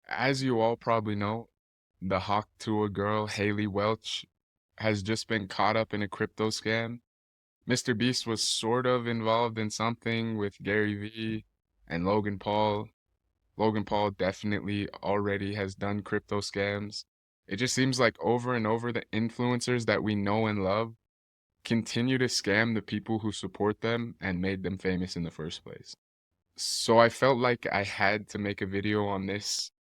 As you all probably know, the Hawk Tuah girl, Hayley Welch, has just been caught up in a crypto scam. Mr. Beast was sort of involved in something with Gary Vee and Logan Paul. Logan Paul definitely already has done crypto scams. It just seems like over and over the influencers that we know and love continue to scam the people who support them and made them famous in the first place. So I felt like I had to make a video on this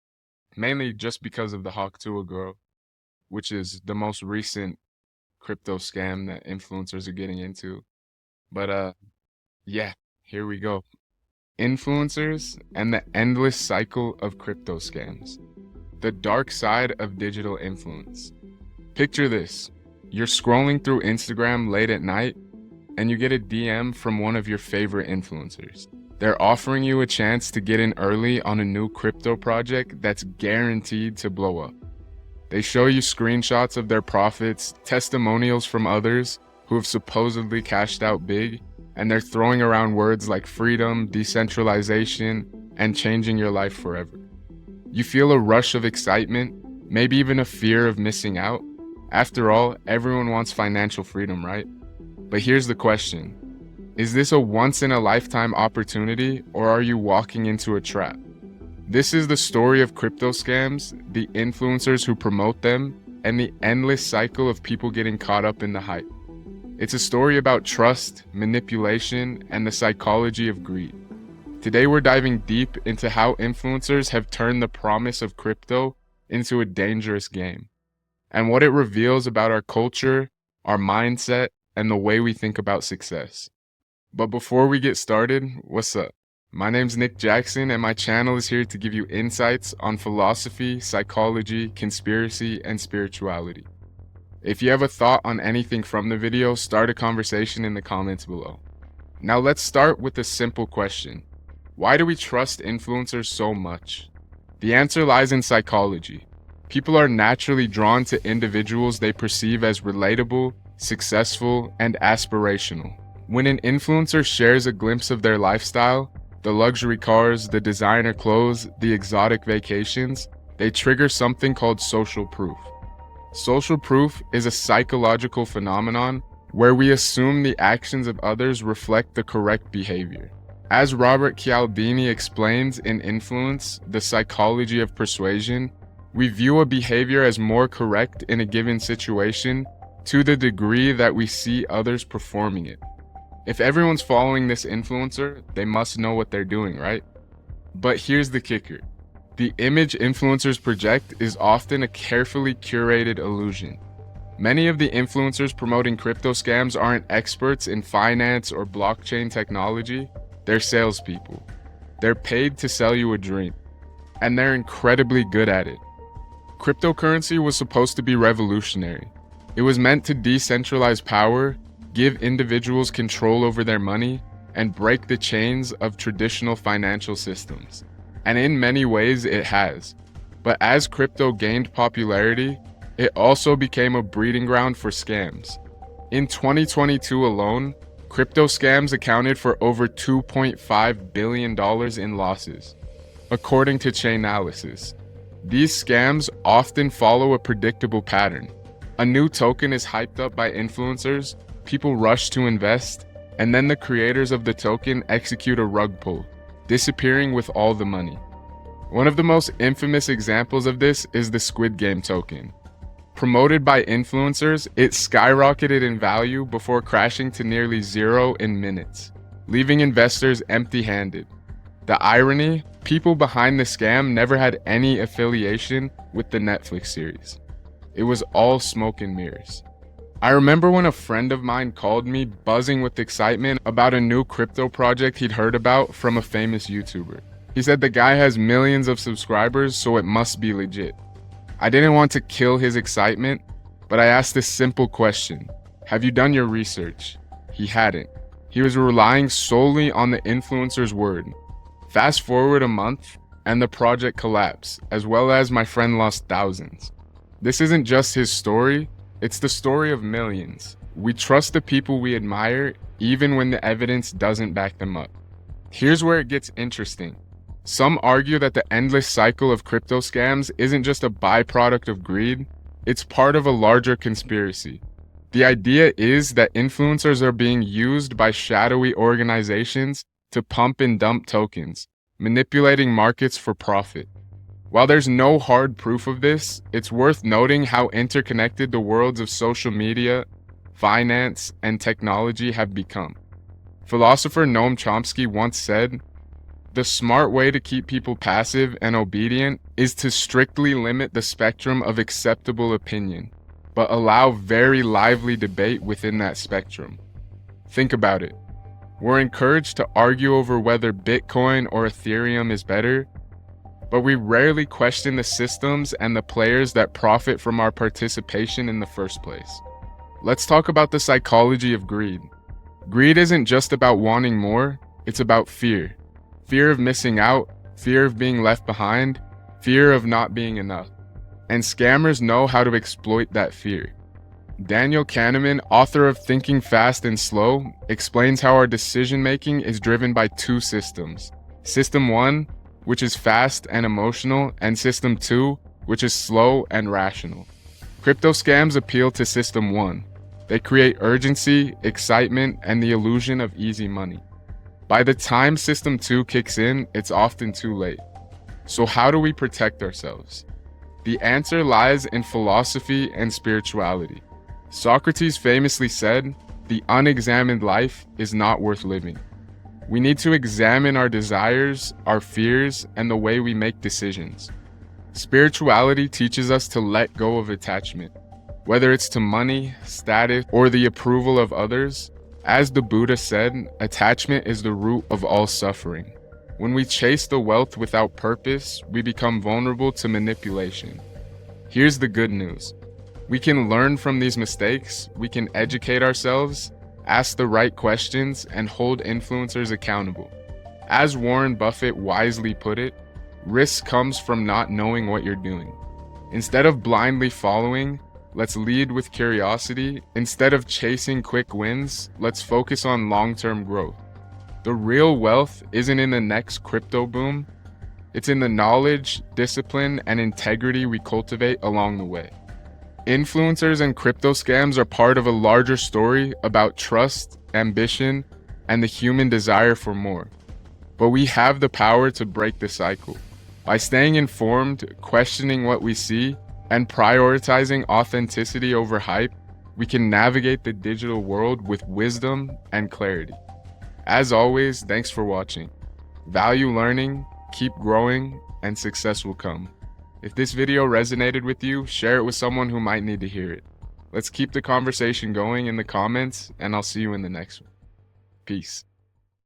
mainly just because of the Hawk Tuah girl, which is the most recent crypto scam that influencers are getting into. But yeah, here we go. Influencers and the endless cycle of crypto scams. The dark side of digital influence. Picture this. You're scrolling through Instagram late at night and you get a DM from one of your favorite influencers. They're offering you a chance to get in early on a new crypto project that's guaranteed to blow up. They show you screenshots of their profits, testimonials from others who have supposedly cashed out big, and they're throwing around words like freedom, decentralization, and changing your life forever. You feel a rush of excitement, maybe even a fear of missing out. After all, everyone wants financial freedom, right? But here's the question. Is this a once-in-a-lifetime opportunity, or are you walking into a trap? This is the story of crypto scams, the influencers who promote them, and the endless cycle of people getting caught up in the hype. It's a story about trust, manipulation, and the psychology of greed. Today we're diving deep into how influencers have turned the promise of crypto into a dangerous game, and what it reveals about our culture, our mindset, and the way we think about success. But before we get started, what's up? My name's Nick Jackson, and my channel is here to give you insights on philosophy, psychology, conspiracy, and spirituality. If you have a thought on anything from the video, start a conversation in the comments below. Now let's start with a simple question. Why do we trust influencers so much? The answer lies in psychology. People are naturally drawn to individuals they perceive as relatable, successful, and aspirational. When an influencer shares a glimpse of their lifestyle, the luxury cars, the designer clothes, the exotic vacations, they trigger something called social proof. Social proof is a psychological phenomenon where we assume the actions of others reflect the correct behavior. As Robert Cialdini explains in Influence, the Psychology of Persuasion, we view a behavior as more correct in a given situation to the degree that we see others performing it. If everyone's following this influencer, they must know what they're doing, right? But here's the kicker. The image influencers project is often a carefully curated illusion. Many of the influencers promoting crypto scams aren't experts in finance or blockchain technology. They're salespeople. They're paid to sell you a dream, and they're incredibly good at it. Cryptocurrency was supposed to be revolutionary. It was meant to decentralize power, give individuals control over their money, and break the chains of traditional financial systems. And in many ways it has. But as crypto gained popularity, it also became a breeding ground for scams. In 2022 alone, crypto scams accounted for over $2.5 billion in losses, according to Chainalysis. These scams often follow a predictable pattern. A new token is hyped up by influencers, people rush to invest, and then the creators of the token execute a rug pull, disappearing with all the money. One of the most infamous examples of this is the Squid Game token. Promoted by influencers, it skyrocketed in value before crashing to nearly zero in minutes, leaving investors empty-handed. The irony, people behind the scam never had any affiliation with the Netflix series. It was all smoke and mirrors. I remember when a friend of mine called me buzzing with excitement about a new crypto project he'd heard about from a famous YouTuber. He said the guy has millions of subscribers, so it must be legit. I didn't want to kill his excitement, but I asked this simple question. Have you done your research? He hadn't. He was relying solely on the influencer's word. Fast forward a month, and the project collapsed, as well as my friend lost thousands. This isn't just his story. It's the story of millions. We trust the people we admire even when the evidence doesn't back them up. Here's where it gets interesting. Some argue that the endless cycle of crypto scams isn't just a byproduct of greed, it's part of a larger conspiracy. The idea is that influencers are being used by shadowy organizations to pump and dump tokens, manipulating markets for profit. While there's no hard proof of this, it's worth noting how interconnected the worlds of social media, finance, and technology have become. Philosopher Noam Chomsky once said, "The smart way to keep people passive and obedient is to strictly limit the spectrum of acceptable opinion, but allow very lively debate within that spectrum." Think about it. We're encouraged to argue over whether Bitcoin or Ethereum is better, but we rarely question the systems and the players that profit from our participation in the first place. Let's talk about the psychology of greed. Greed isn't just about wanting more, it's about fear. Fear of missing out, fear of being left behind, fear of not being enough. And scammers know how to exploit that fear. Daniel Kahneman, author of Thinking Fast and Slow, explains how our decision-making is driven by two systems. System 1, which is fast and emotional, and System 2, which is slow and rational. Crypto scams appeal to System 1. They create urgency, excitement, and the illusion of easy money. By the time System 2 kicks in, it's often too late. So how do we protect ourselves? The answer lies in philosophy and spirituality. Socrates famously said, "The unexamined life is not worth living." We need to examine our desires, our fears, and the way we make decisions. Spirituality teaches us to let go of attachment, whether it's to money, status, or the approval of others. As the Buddha said, attachment is the root of all suffering. When we chase the wealth without purpose, we become vulnerable to manipulation. Here's the good news. We can learn from these mistakes, we can educate ourselves, ask the right questions, and hold influencers accountable. As Warren Buffett wisely put it, risk comes from not knowing what you're doing. Instead of blindly following, let's lead with curiosity. Instead of chasing quick wins, let's focus on long-term growth. The real wealth isn't in the next crypto boom, it's in the knowledge, discipline, and integrity we cultivate along the way. Influencers and crypto scams are part of a larger story about trust, ambition, and the human desire for more. But we have the power to break the cycle. By staying informed, questioning what we see, and prioritizing authenticity over hype, we can navigate the digital world with wisdom and clarity. As always, thanks for watching. Value learning, keep growing, and success will come. If this video resonated with you, share it with someone who might need to hear it. Let's keep the conversation going in the comments, and I'll see you in the next one. Peace.